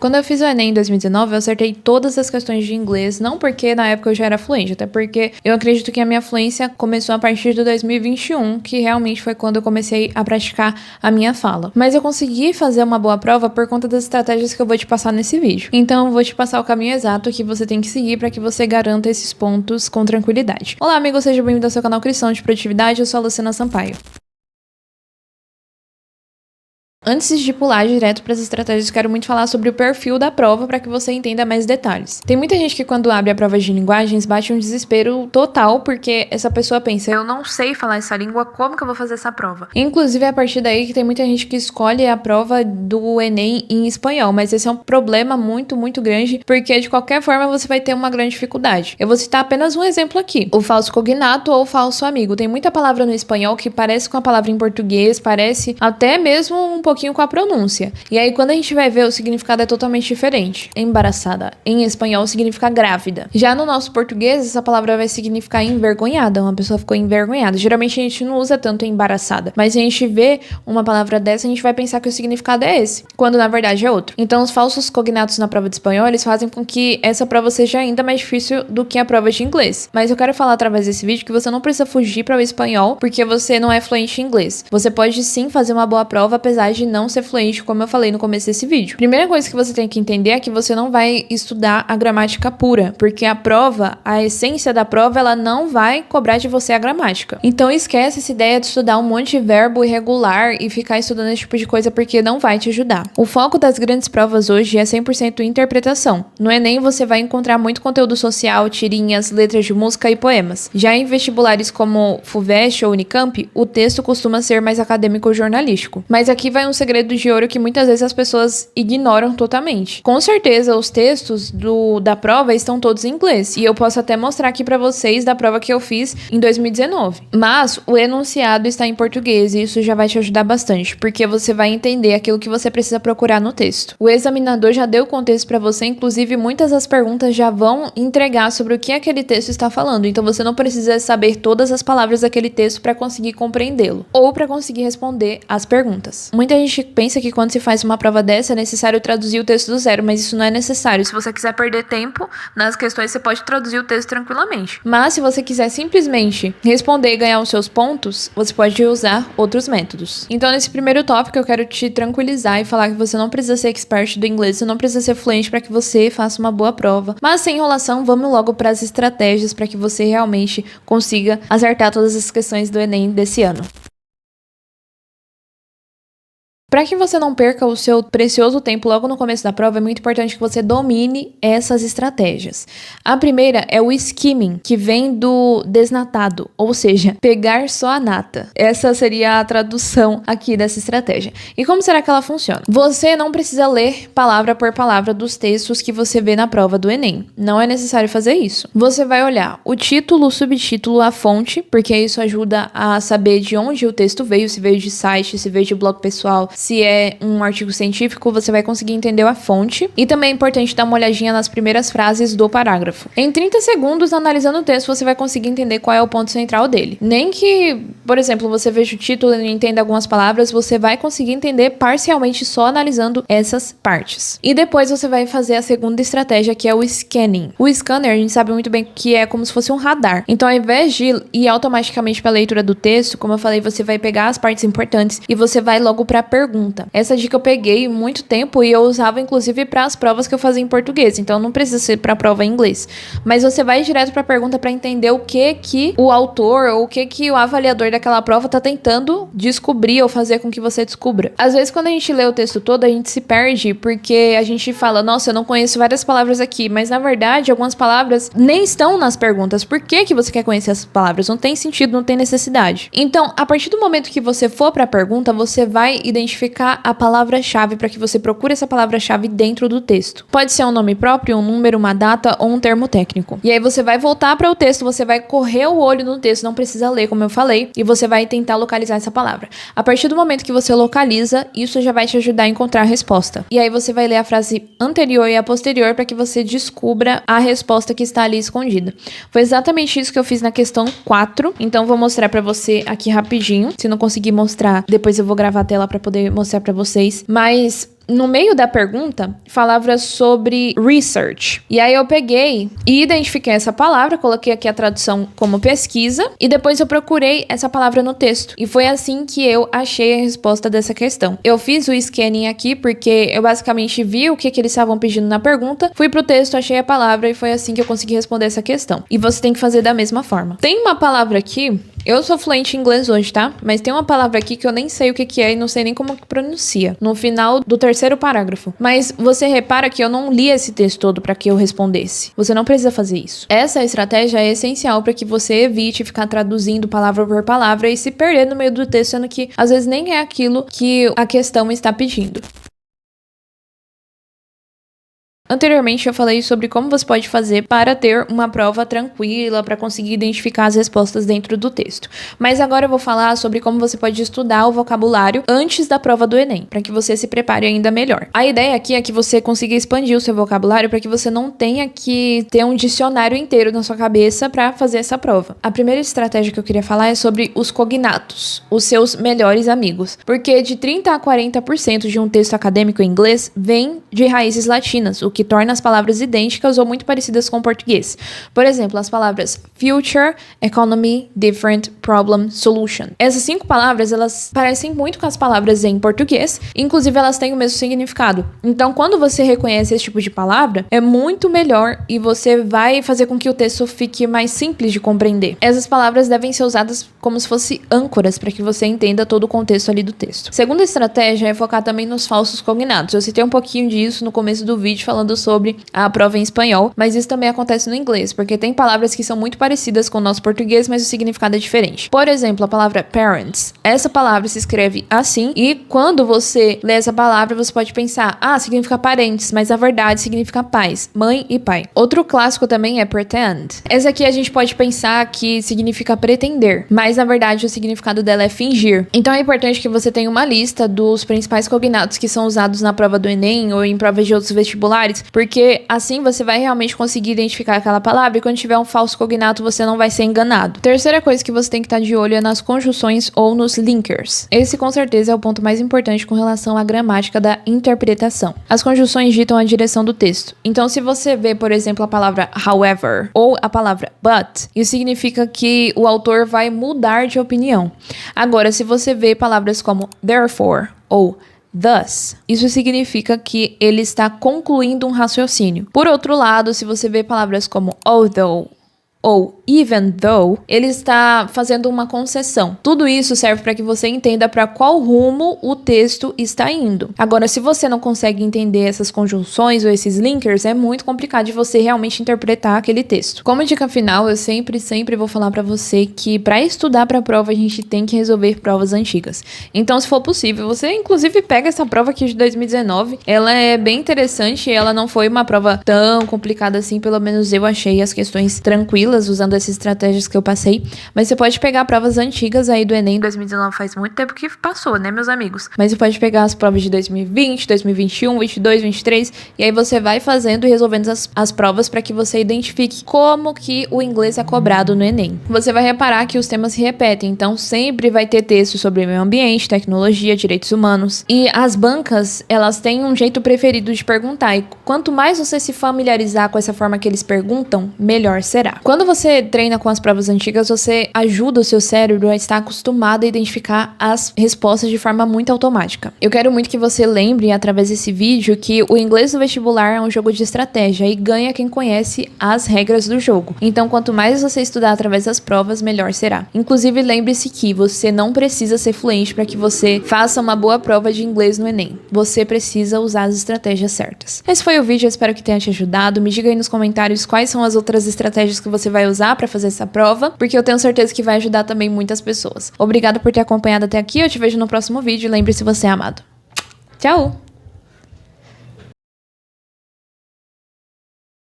Quando eu fiz o Enem em 2019, eu acertei todas as questões de inglês, não porque na época eu já era fluente, até porque eu acredito que a minha fluência começou a partir de 2021, que realmente foi quando eu comecei a praticar a minha fala. Mas eu consegui fazer uma boa prova por conta das estratégias que eu vou te passar nesse vídeo. Então eu vou te passar o caminho exato que você tem que seguir para que você garanta esses pontos com tranquilidade. Olá, amigo, seja bem-vindo ao seu canal Cristão de Produtividade, eu sou a Luciana Sampaio. Antes de pular direto para as estratégias, quero muito falar sobre o perfil da prova para que você entenda mais detalhes. Tem muita gente que quando abre a prova de linguagens bate um desespero total porque essa pessoa pensa, eu não sei falar essa língua, como que eu vou fazer essa prova? Inclusive é a partir daí que tem muita gente que escolhe a prova do Enem em espanhol, mas esse é um problema muito grande porque de qualquer forma você vai ter uma grande dificuldade. Eu vou citar apenas um exemplo aqui, o falso cognato ou falso amigo. Tem muita palavra no espanhol que parece com a palavra em português, parece até mesmo um pouquinho com a pronúncia. E aí quando a gente vai ver, o significado é totalmente diferente. Embaraçada, em espanhol, significa grávida. Já no nosso português, essa palavra vai significar envergonhada. Uma pessoa ficou envergonhada. Geralmente a gente não usa tanto embaraçada, mas se a gente vê uma palavra dessa, a gente vai pensar que o significado é esse, quando na verdade é outro. Então os falsos cognatos na prova de espanhol, eles fazem com que essa prova seja ainda mais difícil do que a prova de inglês. Mas eu quero falar através desse vídeo que você não precisa fugir para o espanhol porque você não é fluente em inglês. Você pode sim fazer uma boa prova, apesar de não ser fluente, como eu falei no começo desse vídeo. Primeira coisa que você tem que entender é que você não vai estudar a gramática pura, porque a prova, a essência da prova, ela não vai cobrar de você a gramática. Então esquece essa ideia de estudar um monte de verbo irregular e ficar estudando esse tipo de coisa porque não vai te ajudar. O foco das grandes provas hoje é 100% interpretação. No Enem você vai encontrar muito conteúdo social, tirinhas, letras de música e poemas. Já em vestibulares como FUVEST ou Unicamp, o texto costuma ser mais acadêmico ou jornalístico. Mas aqui vai um segredo de ouro que muitas vezes as pessoas ignoram totalmente. Com certeza os textos da prova estão todos em inglês e eu posso até mostrar aqui pra vocês da prova que eu fiz em 2019. Mas o enunciado está em português e isso já vai te ajudar bastante, porque você vai entender aquilo que você precisa procurar no texto. O examinador já deu o contexto pra você, inclusive muitas das perguntas já vão entregar sobre o que aquele texto está falando, então você não precisa saber todas as palavras daquele texto para conseguir compreendê-lo ou para conseguir responder as perguntas. Muita gente pensa que quando se faz uma prova dessa é necessário traduzir o texto do zero, mas isso não é necessário. Se você quiser perder tempo nas questões, você pode traduzir o texto tranquilamente. Mas se você quiser simplesmente responder e ganhar os seus pontos, você pode usar outros métodos. Então nesse primeiro tópico eu quero te tranquilizar e falar que você não precisa ser expert do inglês, você não precisa ser fluente para que você faça uma boa prova. Mas sem enrolação, vamos logo para as estratégias para que você realmente consiga acertar todas as questões do Enem desse ano. Para que você não perca o seu precioso tempo logo no começo da prova, é muito importante que você domine essas estratégias. A primeira é o skimming, que vem do desnatado, ou seja, pegar só a nata. Essa seria a tradução aqui dessa estratégia. E como será que ela funciona? Você não precisa ler palavra por palavra dos textos que você vê na prova do Enem. Não é necessário fazer isso. Você vai olhar o título, o subtítulo, a fonte, porque isso ajuda a saber de onde o texto veio, se veio de site, se veio de blog pessoal, se é um artigo científico, você vai conseguir entender a fonte. E também é importante dar uma olhadinha nas primeiras frases do parágrafo. Em 30 segundos, analisando o texto, você vai conseguir entender qual é o ponto central dele. Nem que, por exemplo, você veja o título e não entenda algumas palavras, você vai conseguir entender parcialmente só analisando essas partes. E depois você vai fazer a segunda estratégia, que é o scanning. O scanner, a gente sabe muito bem que é como se fosse um radar. Então, ao invés de ir automaticamente para a leitura do texto, como eu falei, você vai pegar as partes importantes e você vai logo para a pergunta. Essa dica eu peguei muito tempo e eu usava inclusive para as provas que eu fazia em português, então não precisa ser para a prova em inglês. Mas você vai direto para a pergunta para entender o que o autor ou o que o avaliador daquela prova tá tentando descobrir ou fazer com que você descubra. Às vezes quando a gente lê o texto todo, a gente se perde porque a gente fala, nossa, eu não conheço várias palavras aqui, mas na verdade algumas palavras nem estão nas perguntas. Por que você quer conhecer essas palavras? Não tem sentido, não tem necessidade. Então, a partir do momento que você for para a pergunta, você vai identificar a palavra-chave para que você procure essa palavra-chave dentro do texto. Pode ser um nome próprio, um número, uma data ou um termo técnico. E aí você vai voltar para o texto, você vai correr o olho no texto, não precisa ler, como eu falei, e você vai tentar localizar essa palavra. A partir do momento que você localiza, isso já vai te ajudar a encontrar a resposta. E aí você vai ler a frase anterior e a posterior para que você descubra a resposta que está ali escondida. Foi exatamente isso que eu fiz na questão 4, então vou mostrar para você aqui rapidinho. Se não conseguir mostrar, depois eu vou gravar a tela para poder mostrar para vocês. Mas no meio da pergunta, falava sobre research. E aí eu peguei e identifiquei essa palavra, coloquei aqui a tradução como pesquisa, e depois eu procurei essa palavra no texto. E foi assim que eu achei a resposta dessa questão. Eu fiz o scanning aqui porque eu basicamente vi o que eles estavam pedindo na pergunta, fui pro texto, achei a palavra e foi assim que eu consegui responder essa questão. E você tem que fazer da mesma forma. Tem uma palavra aqui, eu sou fluente em inglês hoje, tá? Mas tem uma palavra aqui que eu nem sei o que é e não sei nem como que pronuncia. No final do terceiro parágrafo. Mas você repara que eu não li esse texto todo para que eu respondesse. Você não precisa fazer isso. Essa estratégia é essencial para que você evite ficar traduzindo palavra por palavra e se perder no meio do texto, sendo que às vezes nem é aquilo que a questão está pedindo. Anteriormente eu falei sobre como você pode fazer para ter uma prova tranquila, para conseguir identificar as respostas dentro do texto. Mas agora eu vou falar sobre como você pode estudar o vocabulário antes da prova do Enem, para que você se prepare ainda melhor. A ideia aqui é que você consiga expandir o seu vocabulário para que você não tenha que ter um dicionário inteiro na sua cabeça para fazer essa prova. A primeira estratégia que eu queria falar é sobre os cognatos, os seus melhores amigos, porque de 30 a 40% de um texto acadêmico em inglês vem de raízes latinas, o que torna as palavras idênticas ou muito parecidas com o português. Por exemplo, as palavras future, economy, different, problem, solution. Essas 5 palavras, elas parecem muito com as palavras em português, inclusive elas têm o mesmo significado. Então, quando você reconhece esse tipo de palavra, é muito melhor e você vai fazer com que o texto fique mais simples de compreender. Essas palavras devem ser usadas como se fossem âncoras para que você entenda todo o contexto ali do texto. Segunda estratégia é focar também nos falsos cognatos. Eu citei um pouquinho disso no começo do vídeo falando sobre a prova em espanhol, mas isso também acontece no inglês, porque tem palavras que são muito parecidas com o nosso português, mas o significado é diferente. Por exemplo, a palavra parents. Essa palavra se escreve assim, e quando você lê essa palavra, você pode pensar, significa parentes, mas na verdade significa pais, mãe e pai. Outro clássico também é pretend. Essa aqui a gente pode pensar que significa pretender, mas na verdade o significado dela é fingir. Então é importante que você tenha uma lista dos principais cognatos que são usados na prova do Enem ou em provas de outros vestibulares, porque assim você vai realmente conseguir identificar aquela palavra e quando tiver um falso cognato você não vai ser enganado. Terceira coisa que você tem que estar de olho é nas conjunções ou nos linkers. Esse com certeza é o ponto mais importante com relação à gramática da interpretação. As conjunções ditam a direção do texto. Então se você vê, por exemplo, a palavra however ou a palavra but, isso significa que o autor vai mudar de opinião. Agora, se você vê palavras como therefore ou thus, isso significa que ele está concluindo um raciocínio. Por outro lado, se você vê palavras como although ou even though, ele está fazendo uma concessão. Tudo isso serve para que você entenda para qual rumo o texto está indo. Agora, se você não consegue entender essas conjunções ou esses linkers, é muito complicado de você realmente interpretar aquele texto. Como dica final, eu sempre vou falar para você que para estudar para a prova, a gente tem que resolver provas antigas. Então, se for possível, você inclusive pega essa prova aqui de 2019. Ela é bem interessante, ela não foi uma prova tão complicada assim, pelo menos eu achei as questões tranquilas usando essas estratégias que eu passei, mas você pode pegar provas antigas aí do Enem 2019, faz muito tempo que passou, né, meus amigos? Mas você pode pegar as provas de 2020, 2021, 22, 23, e aí você vai fazendo e resolvendo as provas para que você identifique como que o inglês é cobrado no Enem. Você vai reparar que os temas se repetem, então sempre vai ter texto sobre meio ambiente, tecnologia, direitos humanos, e as bancas, elas têm um jeito preferido de perguntar, e quanto mais você se familiarizar com essa forma que eles perguntam, melhor será. Quando você treina com as provas antigas, você ajuda o seu cérebro a estar acostumado a identificar as respostas de forma muito automática. Eu quero muito que você lembre, através desse vídeo, que o inglês do vestibular é um jogo de estratégia e ganha quem conhece as regras do jogo. Então, quanto mais você estudar através das provas, melhor será. Inclusive, lembre-se que você não precisa ser fluente para que você faça uma boa prova de inglês no Enem. Você precisa usar as estratégias certas. Esse foi o vídeo, eu espero que tenha te ajudado. Me diga aí nos comentários quais são as outras estratégias que você vai usar para fazer essa prova, porque eu tenho certeza que vai ajudar também muitas pessoas. Obrigada por ter acompanhado até aqui, eu te vejo no próximo vídeo e lembre-se, você é amado. Tchau!